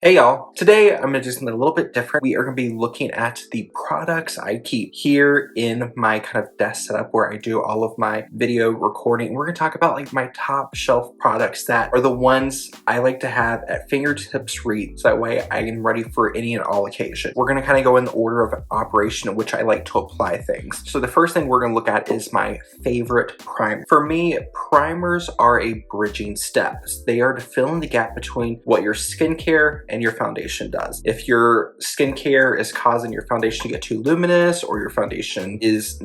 Hey y'all, today I'm gonna do something a little bit different. We are gonna be looking at the products I keep here in my kind of desk setup where I do all of my video recording. We're gonna talk about like my top shelf products that are the ones I like to have at fingertips reach, so that way I am ready for any and all occasions. We're gonna kind of go in the order of operation in which I like to apply things. So the first thing we're gonna look at is my favorite primer. For me, primers are a bridging step. They are to fill in the gap between what your skincare and your foundation does. If your skincare is causing your foundation to get too luminous, or your foundation is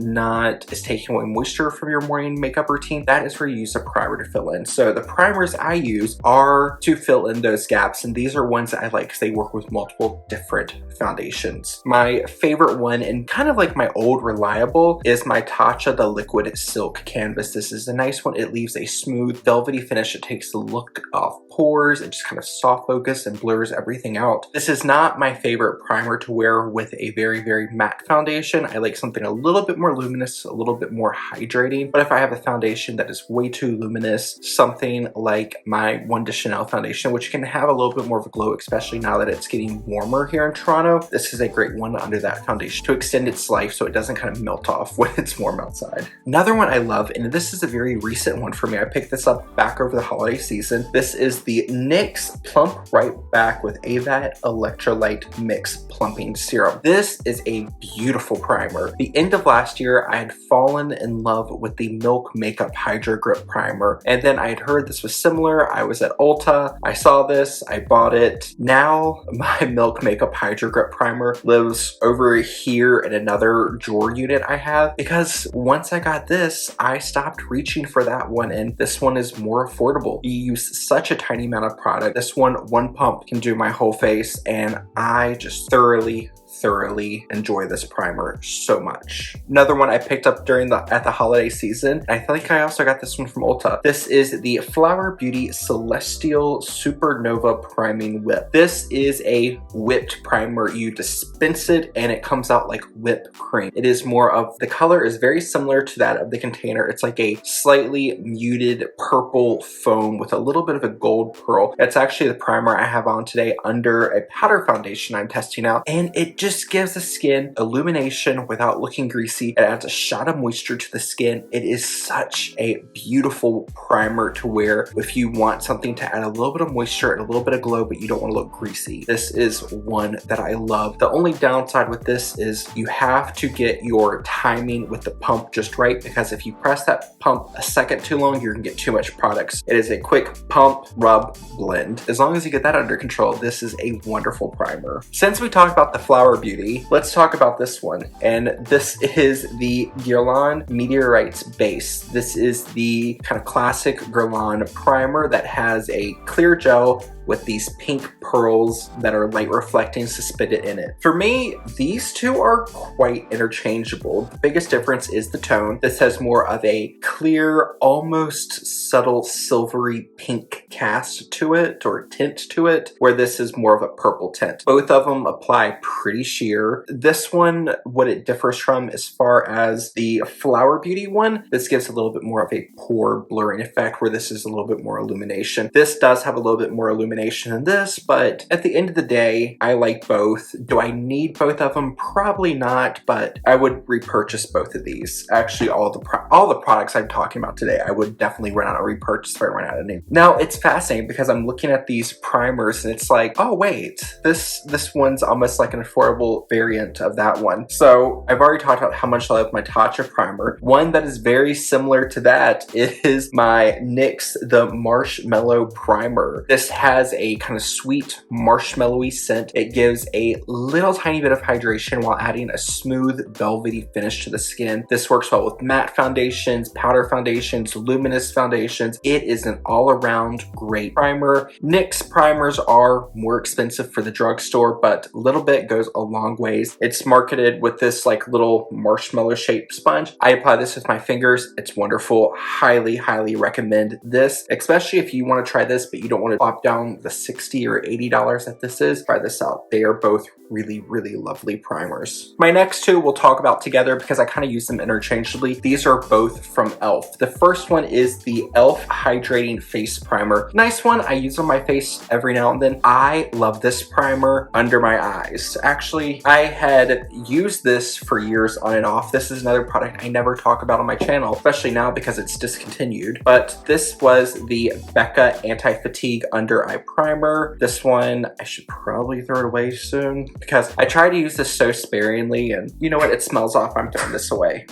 taking away moisture from your morning makeup routine, that is where you use a primer to fill in. So the primers I use are to fill in those gaps, and these are ones that I like because they work with multiple different foundations. My favorite one, and kind of like my old reliable, is my Tatcha the Liquid Silk Canvas. This is a nice one. It leaves a smooth velvety finish. It takes the look off pores and just kind of soft focus and blurs everything out. This is not my favorite primer to wear with a very matte foundation. I like something a little bit more luminous, a little bit more hydrating. But if I have a foundation that is way too luminous, something like my One de Chanel foundation, which can have a little bit more of a glow, especially now that it's getting warmer here in Toronto, this is a great one under that foundation to extend its life so it doesn't kind of melt off when it's warm outside. Another one I love, and this is a very recent one for me, I picked this up back over the holiday season. This is the NYX Plump Right Back with AVAT Electrolyte Mix Plumping Serum. This is a beautiful primer. The end of last year, I had fallen in love with the Milk Makeup Hydro Grip Primer, and then I had heard this was similar. I was at Ulta, I saw this, I bought it. Now my Milk Makeup Hydro Grip Primer lives over here in another drawer unit I have, because once I got this, I stopped reaching for that one, and this one is more affordable. You use such a tiny amount of product. This one pump can do my whole face, and I just thoroughly enjoy this primer so much. Another one I picked up at the holiday season, I think I also got this one from Ulta. This is the Flower Beauty Celestial Supernova Priming Whip. This is a whipped primer. You dispense it and it comes out like whipped cream. It is more of, the color is very similar to that of the container. It's like a slightly muted purple foam with a little bit of a gold pearl. That's actually the primer I have on today under a powder foundation I'm testing out, and it just gives the skin illumination without looking greasy. It adds a shot of moisture to the skin. It is such a beautiful primer to wear if you want something to add a little bit of moisture and a little bit of glow, but you don't want to look greasy. This is one that I love. The only downside with this is you have to get your timing with the pump just right, because if you press that pump a second too long, you're gonna get too much products. It is a quick pump, rub, blend. As long as you get that under control, this is a wonderful primer. Since we talked about the Flower Beauty, let's talk about this one. And this is the Guerlain Meteorites base. This is the kind of classic Guerlain primer that has a clear gel with these pink pearls that are light reflecting suspended in it. For me, these two are quite interchangeable. The biggest difference is the tone. This has more of a clear, almost subtle silvery pink cast to it, or tint to it, where this is more of a purple tint. Both of them apply pretty sheer. This one, what it differs from as far as the Flower Beauty one, this gives a little bit more of a pore blurring effect, where this is a little bit more illumination. This does have a little bit more illumination than this, but at the end of the day, I like both. Do I need both of them? Probably not, but I would repurchase both of these. Actually, all the products I'm talking about today, I would definitely run out of repurchase if I ran out of names. Now, it's fascinating because I'm looking at these primers and it's like, oh wait, this one's almost like an affordable variant of that one. So I've already talked about how much I love my Tatcha primer. One that is very similar to that is my NYX the Marshmallow Primer. This has a kind of sweet marshmallowy scent. It gives a little tiny bit of hydration while adding a smooth velvety finish to the skin. This works well with matte foundations, powder foundations, luminous foundations. It is an all-around great primer. NYX primers are more expensive for the drugstore, but a little bit goes a long ways. It's marketed with this like little marshmallow shaped sponge. I apply this with my fingers. It's wonderful. Highly recommend this, especially if you want to try this but you don't want to plop down from the $60 or $80 that this is. Try this out. They are both really, really lovely primers. My next two we'll talk about together because I kind of use them interchangeably. These are both from e.l.f. The first one is the e.l.f. Hydrating Face Primer. Nice one. I use on my face every now and then. I love this primer under my eyes. Actually, I had used this for years on and off. This is another product I never talk about on my channel, especially now because it's discontinued. But this was the Becca Anti-Fatigue Under Eye Primer. This one, I should probably throw it away soon because I try to use this so sparingly, and you know what? It smells off. I'm throwing this away.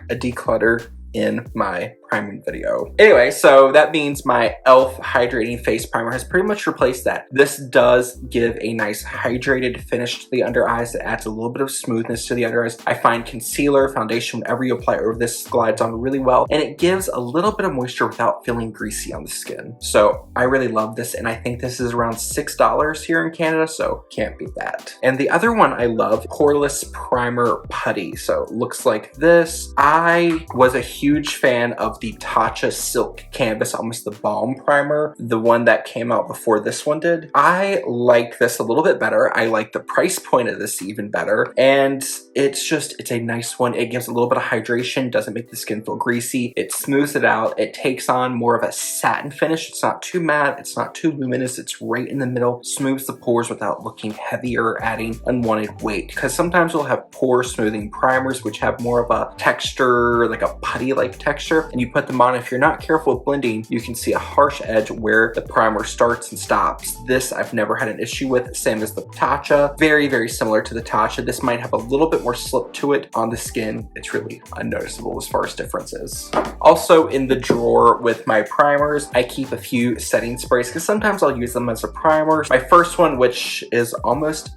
A declutter in my priming video. Anyway, so that means my e.l.f. Hydrating Face Primer has pretty much replaced that. This does give a nice hydrated finish to the under eyes. It adds a little bit of smoothness to the under eyes. I find concealer, foundation, whenever you apply over this, glides on really well, and it gives a little bit of moisture without feeling greasy on the skin. So I really love this, and I think this is around $6 here in Canada, so can't beat that. And the other one I love, Poreless Primer Putty. So it looks like this. I was a huge fan of the Tatcha Silk Canvas, almost the balm primer, the one that came out before this one did. I like this a little bit better. I like the price point of this even better, and it's a nice one. It gives a little bit of hydration, doesn't make the skin feel greasy. It smooths it out. It takes on more of a satin finish. It's not too matte, it's not too luminous, it's right in the middle, smooths the pores without looking heavy or adding unwanted weight, because sometimes we'll have pore smoothing primers which have more of a texture, like a putty-like texture, and you put them on. If you're not careful with blending, you can see a harsh edge where the primer starts and stops. This I've never had an issue with, same as the Tatcha. Very, very similar to the Tatcha. This might have a little bit more slip to it on the skin. It's really unnoticeable as far as differences. Also in the drawer with my primers, I keep a few setting sprays because sometimes I'll use them as a primer. My first one, which is almost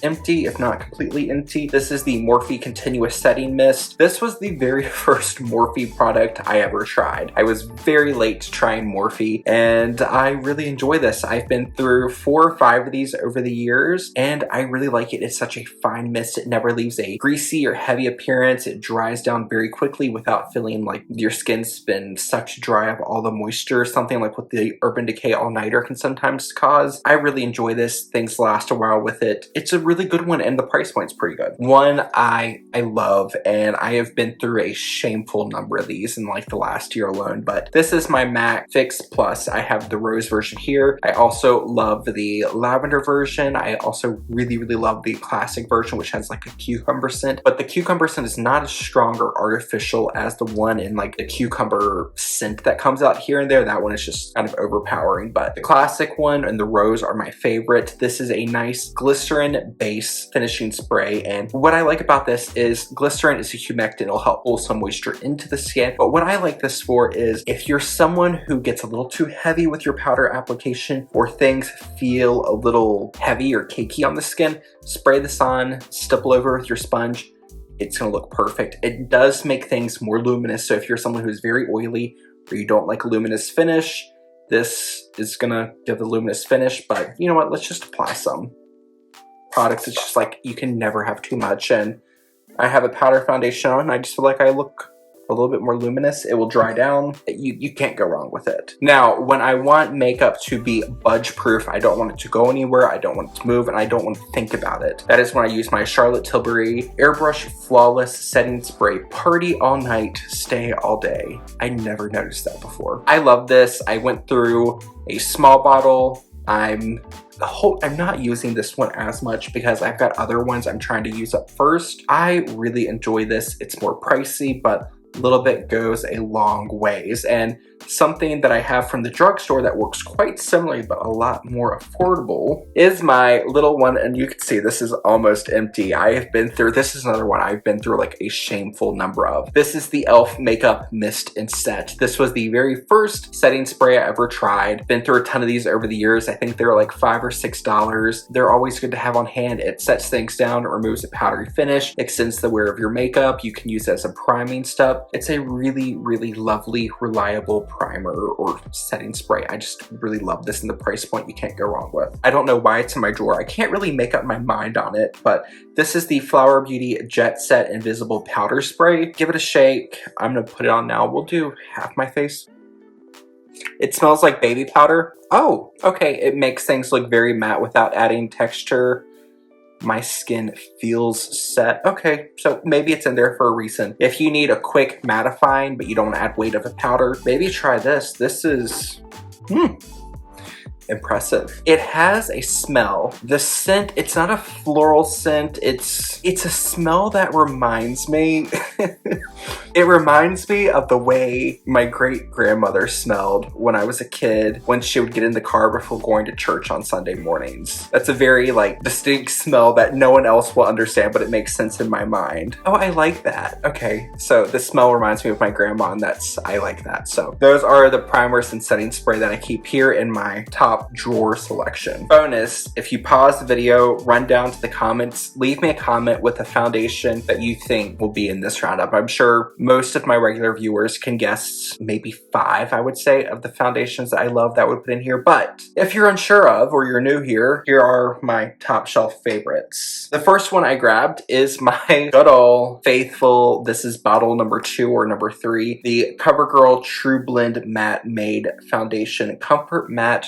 empty, if not completely empty. This is the Morphe Continuous Setting Mist. This was the very first Morphe product I ever tried. I was very late to trying Morphe, and I really enjoy this. I've been through 4 or 5 of these over the years, and I really like it. It's such a fine mist. It never leaves a greasy or heavy appearance. It dries down very quickly without feeling like your skin's been sucked dry of all the moisture, something like what the Urban Decay All-Nighter can sometimes cause. I really enjoy this. Things last a while with it. It's a really good one, and the price point's pretty good. One I love, and I have been through a shameful number of these in like the last year alone, but this is my MAC Fix Plus. I have the rose version here. I also love the lavender version. I also really, really love the classic version, which has like a cucumber scent, but the cucumber scent is not as strong or artificial as the one in like the cucumber scent that comes out here and there. That one is just kind of overpowering, but the classic one and the rose are my favorite. This is a nice glycerin base finishing spray, and what I like about this is glycerin is a humectant. It'll help pull some moisture into the skin, but what I like this for is if you're someone who gets a little too heavy with your powder application, or things feel a little heavy or cakey on the skin, spray this on, stipple over with your sponge. It's gonna look perfect. It does make things more luminous, so if you're someone who's very oily or you don't like a luminous finish, this is gonna give the luminous finish. But you know what, let's just apply some products. It's just like you can never have too much, and I have a powder foundation on, and I just feel like I look a little bit more luminous. It will dry down. You can't go wrong with it. Now, when I want makeup to be budge proof, I don't want it to go anywhere, I don't want it to move, and I don't want to think about it. That is when I use my Charlotte Tilbury Airbrush Flawless Setting Spray. Party all night, stay all day. I never noticed that before. I love this. I went through a small bottle. I'm not using this one as much because I've got other ones I'm trying to use up first. I really enjoy this. It's more pricey, but a little bit goes a long ways. And something that I have from the drugstore that works quite similarly but a lot more affordable is my little one, and you can see this is almost empty. I have been through, this is another one I've been through like a shameful number of. This is the e.l.f. Makeup Mist and Set. This was the very first setting spray I ever tried. Been through a ton of these over the years. I think they're like $5 or $6. They're always good to have on hand. It sets things down, it removes a powdery finish, extends the wear of your makeup. You can use it as a priming step. It's a really, really lovely, reliable primer or setting spray. I just really love this, and the price point you can't go wrong with. I don't know why it's in my drawer. I can't really make up my mind on it, but this is the Flower Beauty Jet Set Invisible Powder Spray. Give it a shake. I'm gonna put it on now. We'll do half my face. It smells like baby powder. Oh, okay. It makes things look very matte without adding texture. My skin feels set. Okay, so maybe it's in there for a reason. If you need a quick mattifying, but you don't add weight of a powder, maybe try this. This is, impressive. It has a smell. The scent, it's not a floral scent. It's a smell that reminds me, it reminds me of the way my great-grandmother smelled when I was a kid, when she would get in the car before going to church on Sunday mornings. That's a very like distinct smell that no one else will understand, but it makes sense in my mind. Oh, I like that. Okay, so the smell reminds me of my grandma, and I like that. So those are the primers and setting spray that I keep here in my top drawer selection. Bonus, if you pause the video, run down to the comments, leave me a comment with a foundation that you think will be in this roundup. I'm sure most of my regular viewers can guess maybe 5, I would say, of the foundations that I love that would put in here. But if you're unsure of, or you're new here, here are my top shelf favorites. The first one I grabbed is my good old faithful, this is bottle number 2 or number 3, the CoverGirl TruBlend Matte Made Foundation Comfort Matte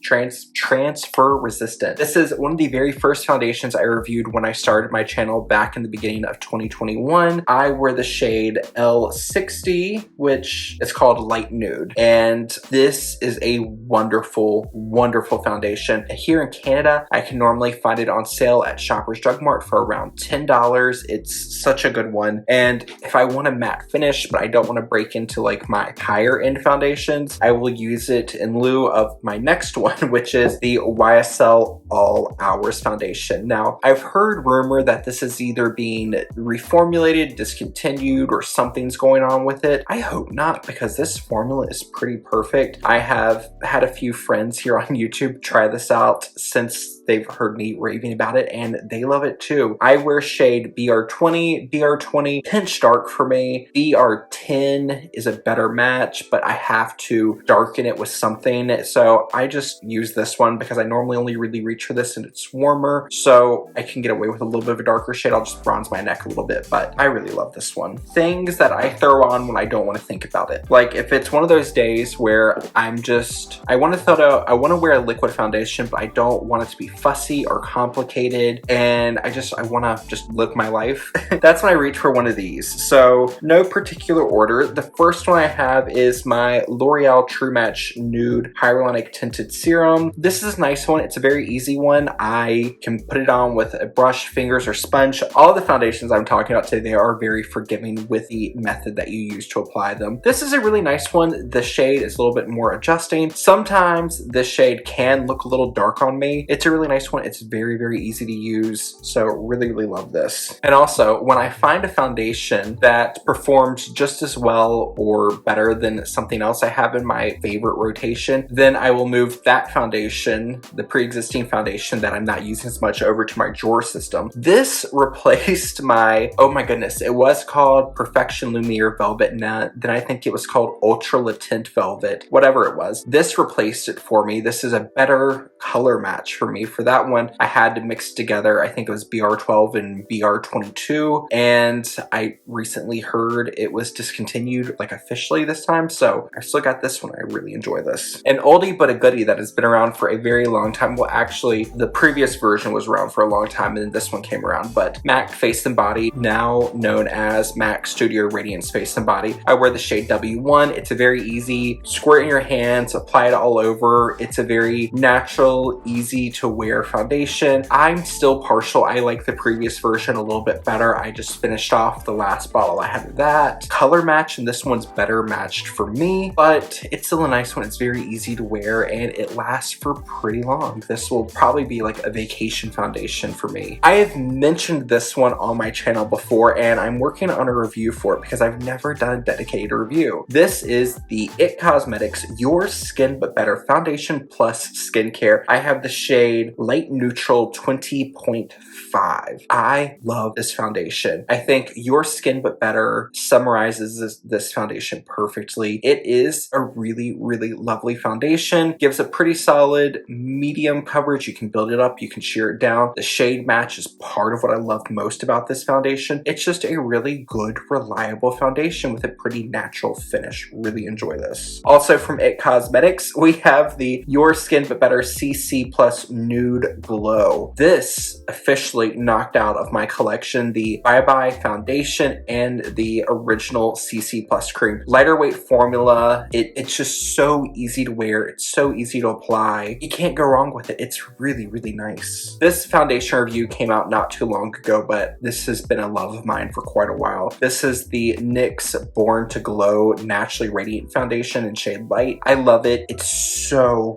Transfer Resistant. This is one of the very first foundations I reviewed when I started my channel back in the beginning of 2021. I wear the shade L60, which is called Light Nude. And this is a wonderful, wonderful foundation. Here in Canada, I can normally find it on sale at Shoppers Drug Mart for around $10. It's such a good one. And if I want a matte finish, but I don't want to break into like my higher end foundations, I will use it in lieu of my next one, which is the YSL All Hours foundation. Now, I've heard rumor that this is either being reformulated, discontinued, or something's going on with it. I hope not, because this formula is pretty perfect. I have had a few friends here on YouTube try this out since they've heard me raving about it, and they love it too. I wear shade BR20 pinch dark for me. BR10 is a better match, but I have to darken it with something, so I just use this one because I normally only really reach for this and it's warmer, so I can get away with a little bit of a darker shade. I'll just bronze my neck a little bit, but I really love this one. Things that I throw on when I don't want to think about it. Like if it's one of those days where I want to wear a liquid foundation, but I don't want it to be fussy or complicated, and I want to just live my life. That's when I reach for one of these. So no particular order. The first one I have is my L'Oreal True Match Nude Hyaluronic Tinted Serum. This is a nice one. It's a very easy one. I can put it on with a brush, fingers, or sponge. All the foundations I'm talking about today, they are very forgiving with the method that you use to apply them. This is a really nice one. The shade is a little bit more adjusting. Sometimes this shade can look a little dark on me. It's a really nice one. It's very, very easy to use. So really, really love this. And also, when I find a foundation that performs just as well or better than something else I have in my favorite rotation, then I will move that foundation, the pre-existing foundation that I'm not using as much, over to my drawer system. This replaced my, oh my goodness, it was called Perfection Lumiere Velvet, and then I think it was called Ultra Latent Velvet, whatever it was. This replaced it for me. This is a better color match for me. For that one, I had to mix together, I think it was BR12 and BR22, and I recently heard it was discontinued, like officially this time, so I still got this one. I really enjoy this. An oldie but a goodie that has been around for a very long time. Well, actually, the previous version was around for a long time, and then this one came around, but MAC Face and Body, now known as MAC Studio Radiance Face and Body. I wear the shade W1. It's a very easy, squirt in your hands, apply it all over. It's a very natural, easy to wear foundation. I'm still partial. I like the previous version a little bit better. I just finished off the last bottle I had of that. Color match, and this one's better matched for me, but it's still a nice one. It's very easy to wear, and it lasts for pretty long. This will probably be like a vacation foundation for me. I have mentioned this one on my channel before, and I'm working on a review for it because I've never done a dedicated review. This is the IT Cosmetics Your Skin But Better Foundation Plus Skincare. I have the shade Light Neutral 20.5. I love this foundation. I think Your Skin But Better summarizes this foundation perfectly. It is a really, really lovely foundation. Gives a pretty solid medium coverage. You can build it up, you can sheer it down. The shade match is part of what I love most about this foundation. It's just a really good, reliable foundation with a pretty natural finish. Really enjoy this. Also from IT Cosmetics, we have the Your Skin But Better CC Plus Nude Glow. This officially knocked out of my collection the Bye Bye foundation and the original CC Plus cream. Lighter weight formula. It's just so easy to wear. It's so easy to apply. You can't go wrong with it. It's really, really nice. This foundation review came out not too long ago, but this has been a love of mine for quite a while. This is the NYX Born to Glow Naturally Radiant Foundation in shade Light. I love it. It's so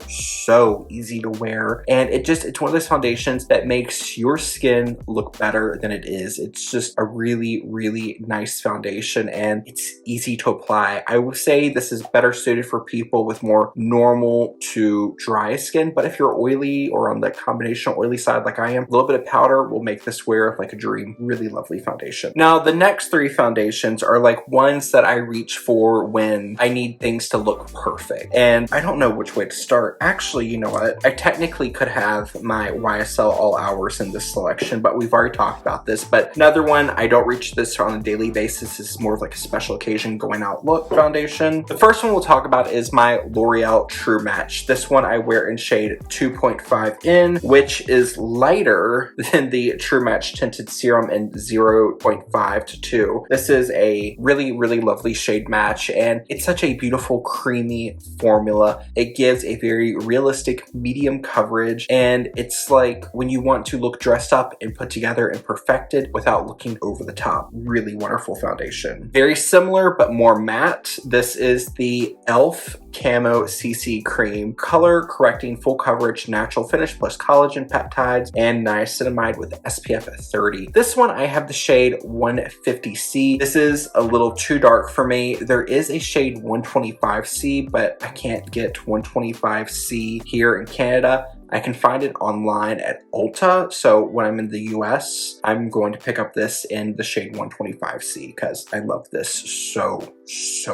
easy to wear, and it's one of those foundations that makes your skin look better than it is. It's just a really, really nice foundation, and it's easy to apply. I would say this is better suited for people with more normal to dry skin, but if you're oily or on the combination oily side like I am, a little bit of powder will make this wear like a dream. Really lovely foundation. Now, the next three foundations are like ones that I reach for when I need things to look perfect, and I don't know which way to start. Actually, you know what? I technically could have my YSL All Hours in this selection, but we've already talked about this. But another one, I don't reach this on a daily basis. This is more of like a special occasion going out look foundation. The first one we'll talk about is my L'Oreal True Match. This one I wear in shade 2.5 in, which is lighter than the True Match Tinted Serum in 0.5 to 2. This is a really, really lovely shade match, and it's such a beautiful, creamy formula. It gives a very realistic medium coverage, and it's like when you want to look dressed up and put together and perfected without looking over the top. Really wonderful foundation. Very similar but more matte. This is the e.l.f. Camo CC Cream, color correcting full coverage natural finish plus collagen peptides and niacinamide with SPF 30. This one I have the shade 150C. This is a little too dark for me. There is a shade 125C, but I can't get 125C here in Canada. I can find it online at Ulta, so when I'm in the US, I'm going to pick up this in the shade 125C because I love this so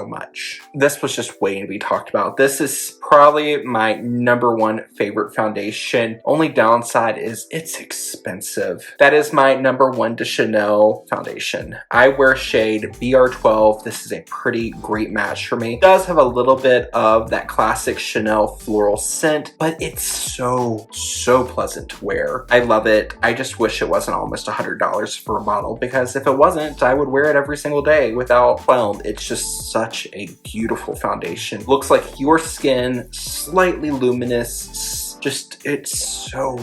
much. This was just waiting to be talked about. This is probably my #1 favorite foundation. Only downside is it's expensive. That is my #1 de Chanel foundation. I wear shade BR12. This is a pretty great match for me. It does have a little bit of that classic Chanel floral scent, but it's so pleasant to wear. I love it. I just wish it wasn't almost $100 for a bottle, because if it wasn't, I would wear it every single day without qualm. It's just such a beautiful foundation. Looks like your skin, slightly luminous, it's so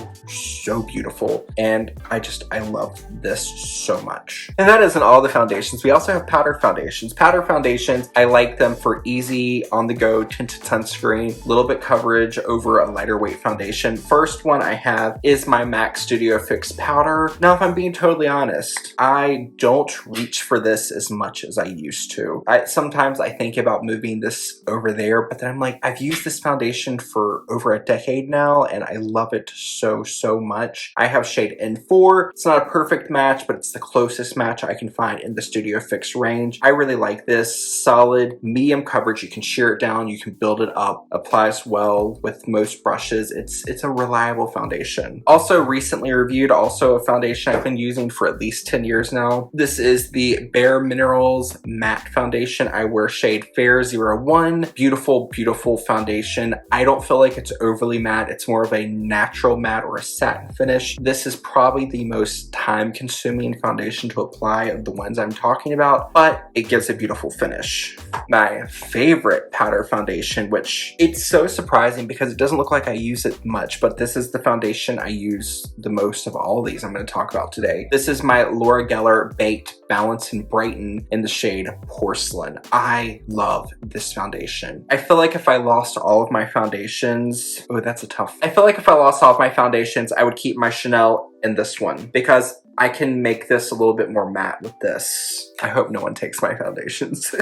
beautiful, and I love this so much. And that isn't all the foundations. We also have powder foundations. Powder foundations, I like them for easy on-the-go tinted sunscreen, little bit coverage over a lighter weight foundation. First one I have is my MAC Studio Fix powder. Now, if I'm being totally honest, I don't reach for this as much as I used to. Sometimes I think about moving this over there, but then I'm like, I've used this foundation for over a decade now, and I love it so much. I have shade N4. It's not a perfect match, but it's the closest match I can find in the Studio Fix range. I really like this. Solid, medium coverage. You can sheer it down, you can build it up. Applies well with most brushes. It's a reliable foundation. Also recently reviewed, also a foundation I've been using for at least 10 years now. This is the bareMinerals Matte Foundation. I wear shade Fair 01. Beautiful foundation. I don't feel like it's overly matte. It's more of a natural matte or a satin finish. This is probably the most time-consuming foundation to apply of the ones I'm talking about, but it gives a beautiful finish. My favorite powder foundation, which it's so surprising because it doesn't look like I use it much, but this is the foundation I use the most of all these I'm going to talk about today. This is my Laura Geller Baked Balance and Brighten in the shade Porcelain. I love this foundation. I feel like if I lost all of my foundations, oh, that's a tough. I feel like if I lost all of my foundations, I would keep my Chanel in this one because I can make this a little bit more matte with this. I hope no one takes my foundations.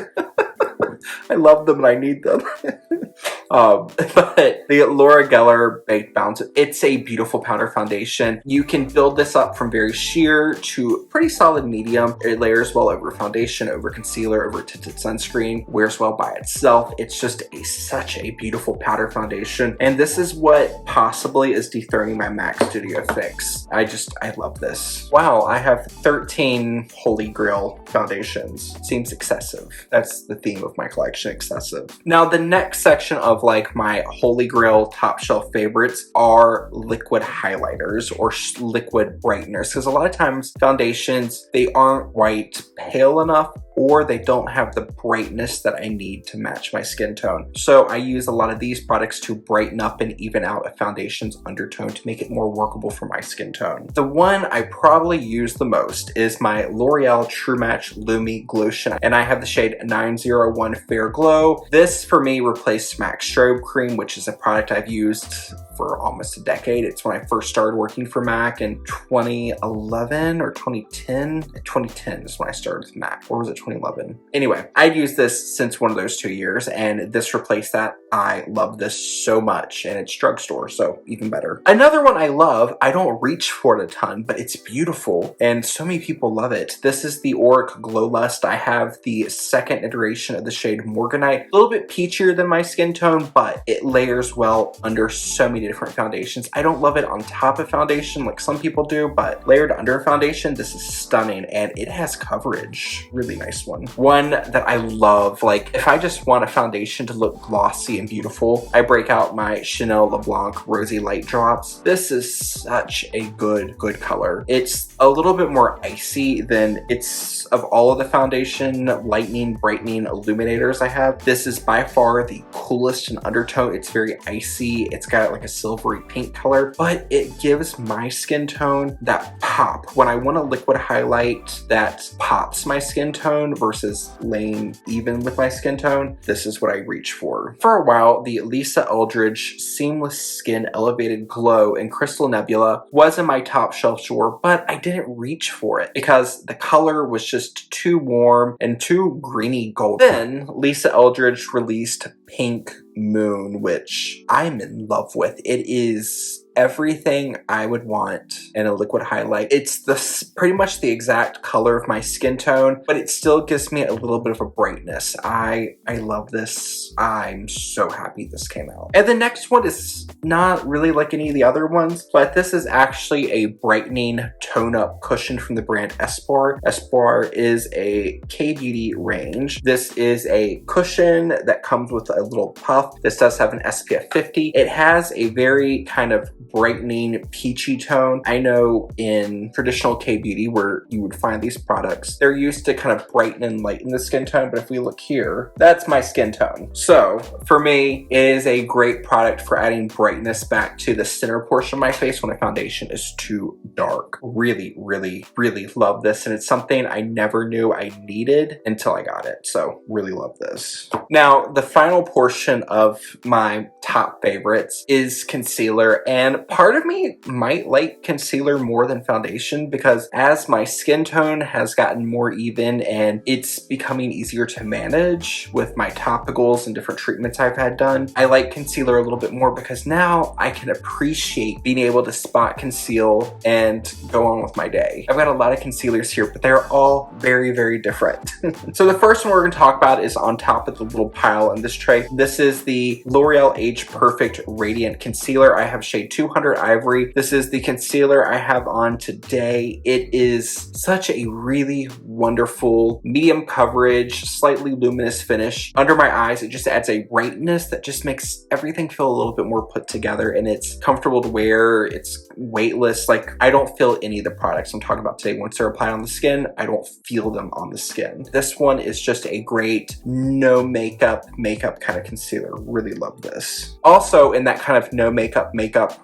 I love them and I need them. But the Laura Geller Baked Bounce, it's a beautiful powder foundation. You can build this up from very sheer to pretty solid medium. It layers well over foundation, over concealer, over tinted sunscreen, wears well by itself. It's just such a beautiful powder foundation. And this is what possibly is dethroning my MAC Studio Fix. I love this. Wow, I have 13 Holy Grail foundations. Seems excessive. That's the theme of my collection, excessive. Now, the next section of like my Holy Grail top shelf favorites are liquid highlighters or liquid brighteners, because a lot of times foundations, they aren't quite pale enough or they don't have the brightness that I need to match my skin tone. So I use a lot of these products to brighten up and even out a foundation's undertone to make it more workable for my skin tone. The one I probably use the most is my L'Oreal True Match Lumi Glotion, and I have the shade 901 Fair Glow. This for me replaced MAC Strobe Cream, which is a product I've used for almost a decade. It's when I first started working for MAC in 2011 or 2010. 2010 is when I started with MAC, or was it 2011? Anyway, I'd used this since one of those 2 years, and this replaced that. I love this so much, and it's drugstore, so even better. Another one I love, I don't reach for it a ton, but it's beautiful, and so many people love it. This is the Auric Glow Lust. I have the second iteration of the shade Morganite. A little bit peachier than my skin tone, but it layers well under so many different foundations. I don't love it on top of foundation like some people do, but layered under foundation, this is stunning, and it has coverage. Really nice one. One that I love, like if I just want a foundation to look glossy and beautiful, I break out my Chanel LeBlanc Rosy Light Drops. This is such a good color. It's a little bit more icy than of all of the foundation lightening, brightening illuminators I have. This is by far the coolest in undertone. It's very icy. It's got like a silvery pink color, but it gives my skin tone that pop. When I want a liquid highlight that pops my skin tone versus laying even with my skin tone, this is what I reach for. For a while, the Lisa Eldridge Seamless Skin Elevated Glow in Crystal Nebula was in my top shelf drawer, but I didn't reach for it because the color was just too warm and too greeny gold. Then Lisa Eldridge released Pink Moon, which I'm in love with. It is everything I would want in a liquid highlight. It's pretty much the exact color of my skin tone, but it still gives me a little bit of a brightness. I love this. I'm so happy this came out. And the next one is not really like any of the other ones, but this is actually a brightening tone-up cushion from the brand eSpoir. eSpoir is a K-beauty range. This is a cushion that comes with a little puff. This does have an SPF 50. It has a very kind of brightening peachy tone. I know in traditional K-beauty where you would find these products, they're used to kind of brighten and lighten the skin tone, but if we look here, that's my skin tone. So for me, it is a great product for adding brightness back to the center portion of my face when a foundation is too dark. Really love this, and it's something I never knew I needed until I got it. So really love this. Now, the final portion of my top favorites is concealer, and part of me might like concealer more than foundation because as my skin tone has gotten more even and it's becoming easier to manage with my topicals and different treatments I've had done, I like concealer a little bit more because now I can appreciate being able to spot conceal and go on with my day. I've got a lot of concealers here, but they're all very different. So the first one we're going to talk about is on top of the little pile in this tray. This is the L'Oreal Age Perfect Radiant Concealer. I have shade 200 Ivory. This is the concealer I have on today. It is such a really wonderful medium coverage, slightly luminous finish. Under my eyes, it just adds a brightness that just makes everything feel a little bit more put together, and it's comfortable to wear. It's weightless. Like, I don't feel any of the products I'm talking about today. Once they're applied on the skin, I don't feel them on the skin. This one is just a great no makeup kind of concealer. Really love this. Also in that kind of no makeup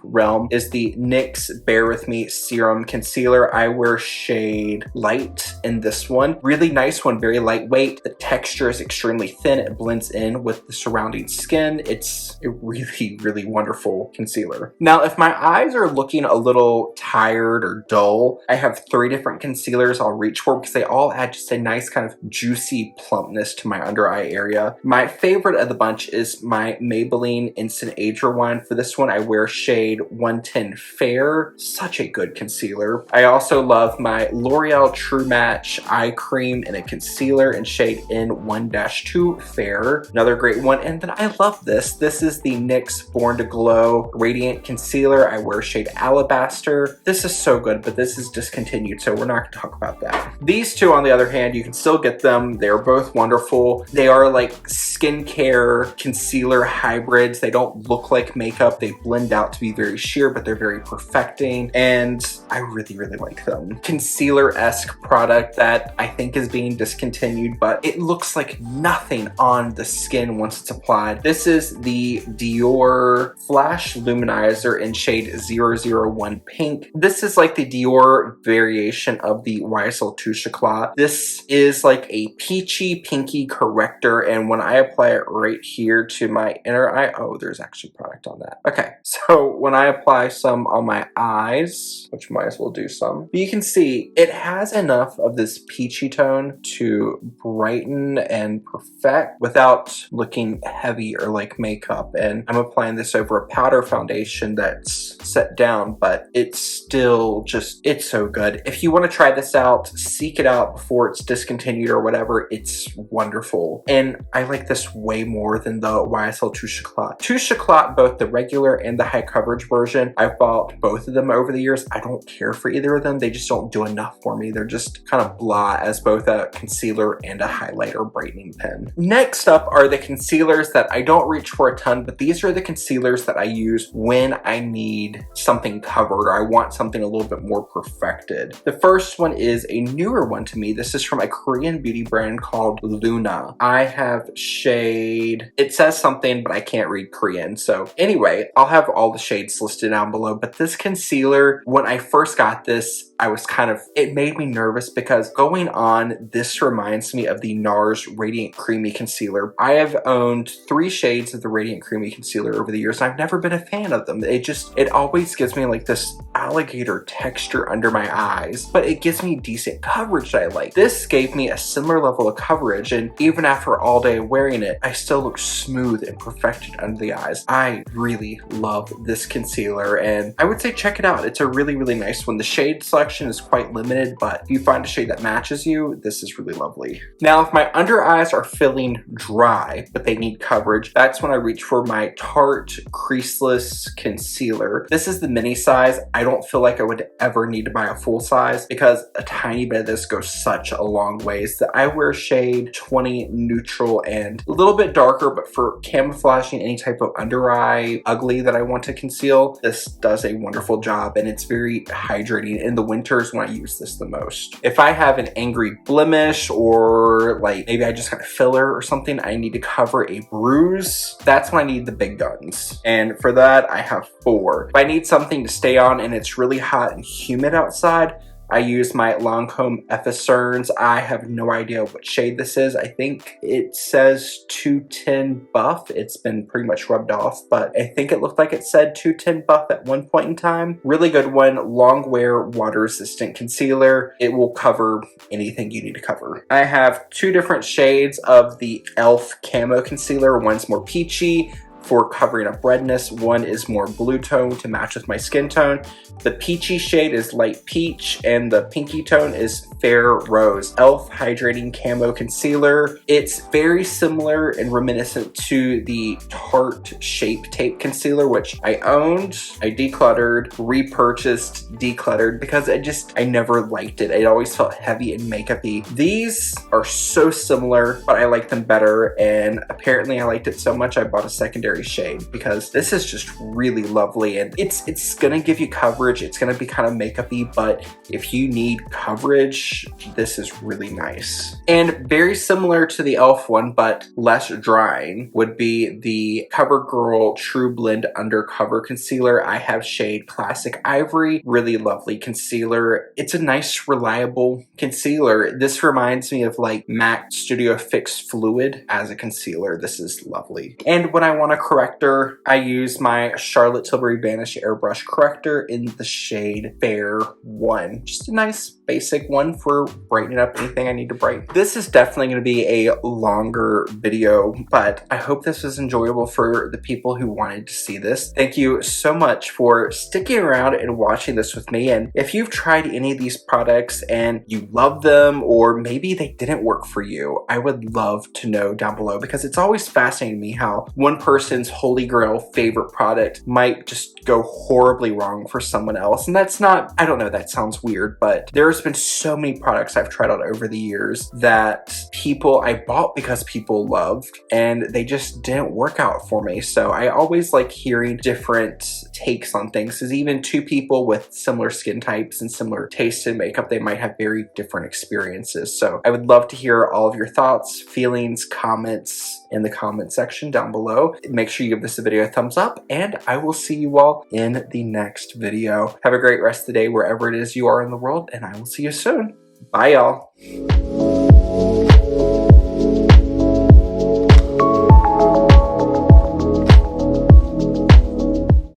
realm is the NYX Bare With Me Serum Concealer. I wear shade Light in this one. Really nice one, very lightweight. The texture is extremely thin. It blends in with the surrounding skin. It's a really, really wonderful concealer. Now, if my eyes are looking a little tired or dull, I have 3 different concealers I'll reach for because they all add just a nice kind of juicy plumpness to my under eye area. My favorite of the bunch is my Maybelline Instant Age Rewind. For this one, I wear shade 110 Fair. Such a good concealer. I also love my L'Oreal True Match Eye Cream in a concealer in shade N1-2 Fair. Another great one. And then I love this. This is the NYX Born to Glow Radiant Concealer. I wear shade Alabaster. This is so good, but this is discontinued, so we're not going to talk about that. These two, on the other hand, you can still get them. They're both wonderful. They are like skincare concealer hybrids. They don't look like makeup. They blend out to be very sheer, but they're very perfecting, and I really, really like them. Concealer-esque product that I think is being discontinued, but it looks like nothing on the skin once it's applied. This is the Dior Flash Luminizer in shade 001 Pink. This is like the Dior variation of the YSL Touche Eclat. This is like a peachy pinky corrector, and when I apply it right here to my inner eye, oh, there's actually product on that. Okay, so when I apply some on my eyes, which might as well do some, but you can see it has enough of this peachy tone to brighten and perfect without looking heavy or like makeup. And I'm applying this over a powder foundation that's set down, but it's still just, it's so good. If you want to try this out, seek it out before it's discontinued or whatever. It's wonderful. And I like this way more than the YSL Touche Eclat. Touche Eclat, both the regular and the high coverage version, I've bought both of them over the years. I don't care for either of them. They just don't do enough for me. They're just kind of blah as both a concealer and a highlighter brightening pen. Next up are the concealers that I don't reach for a ton, but these are the concealers that I use when I need something covered or I want something a little bit more perfected. The first one is a newer one to me. This is from a Korean beauty brand called Luna. I have shade, it says something, but I can't read Korean. So anyway, I'll have all the shades listed down below, but this concealer, when I first got this, I was kind of, it made me nervous because going on, this reminds me of the NARS Radiant Creamy Concealer. I have owned 3 shades of the Radiant Creamy Concealer over the years, and I've never been a fan of them. It always gives me like this alligator texture under my eyes, but it gives me decent coverage that I like. This gave me a similar level of coverage, and even after all day wearing it, I still look smooth and perfected under the eyes. I really love this concealer, and I would say check it out. It's a really, really nice one. The shade selection is quite limited, but if you find a shade that matches you, this is really lovely. Now, if my under eyes are feeling dry, but they need coverage, that's when I reach for my Tarte Creaseless Concealer. This is the mini size. I don't feel like I would ever need to buy a full size because a tiny bit of this goes such a long ways. That I wear shade 20 Neutral and a little bit darker, but for camouflaging any type of under eye ugly that I want to conceal, this does a wonderful job, and it's very hydrating in the winters when I use this the most. If I have an angry blemish or like maybe I just got a filler or something, I need to cover a bruise, that's when I need the big guns. And for that, I have 4. If I need something to stay on and it's really hot and humid outside, I use my Lancome Efficernes. I have no idea what shade this is. I think it says 210 Buff. It's been pretty much rubbed off, but I think it looked like it said 210 Buff at one point in time. Really good one. Long wear, water resistant concealer. It will cover anything you need to cover. I have 2 different shades of the e.l.f. Camo Concealer. One's more peachy for covering up redness. One is more blue tone to match with my skin tone. The peachy shade is light peach and the pinky tone is fair rose. e.l.f. Hydrating Camo Concealer. It's very similar and reminiscent to the Tarte Shape Tape Concealer, which I owned, I decluttered, repurchased, decluttered, because I never liked it. It always felt heavy and makeup-y. These are so similar, but I like them better, and apparently I liked it so much I bought a secondary secondary shade because this is just really lovely, and it's gonna give you coverage. It's gonna be kind of makeup-y, but if you need coverage, this is really nice. And very similar to the e.l.f. one, but less drying, would be the CoverGirl TruBlend Undercover Concealer. I have shade Classic Ivory. Really lovely concealer. It's a nice, reliable concealer. This reminds me of like MAC Studio Fix Fluid as a concealer. This is lovely. And when I want a corrector, I use my Charlotte Tilbury Vanish Airbrush corrector in the shade Fair 1. Just a nice basic one for brightening up anything I need to brighten. This is definitely going to be a longer video, but I hope this was enjoyable for the people who wanted to see this. Thank you so much for sticking around and watching this with me. And if you've tried any of these products and you love them, or maybe they didn't work for you, I would love to know down below, because it's always fascinating to me how one person's holy grail favorite product might just go horribly wrong for someone else. And that's not, I don't know, that sounds weird, but there's been so many products I've tried out over the years that I bought because people loved, and they just didn't work out for me. So I always like hearing different takes on things, because even two people with similar skin types and similar tastes in makeup, they might have very different experiences. So I would love to hear all of your thoughts, feelings, comments in the comment section down below. Make sure you give this video a thumbs up, and I will see you all in the next video. Have a great rest of the day wherever it is you are in the world, and I will see you soon. Bye, y'all.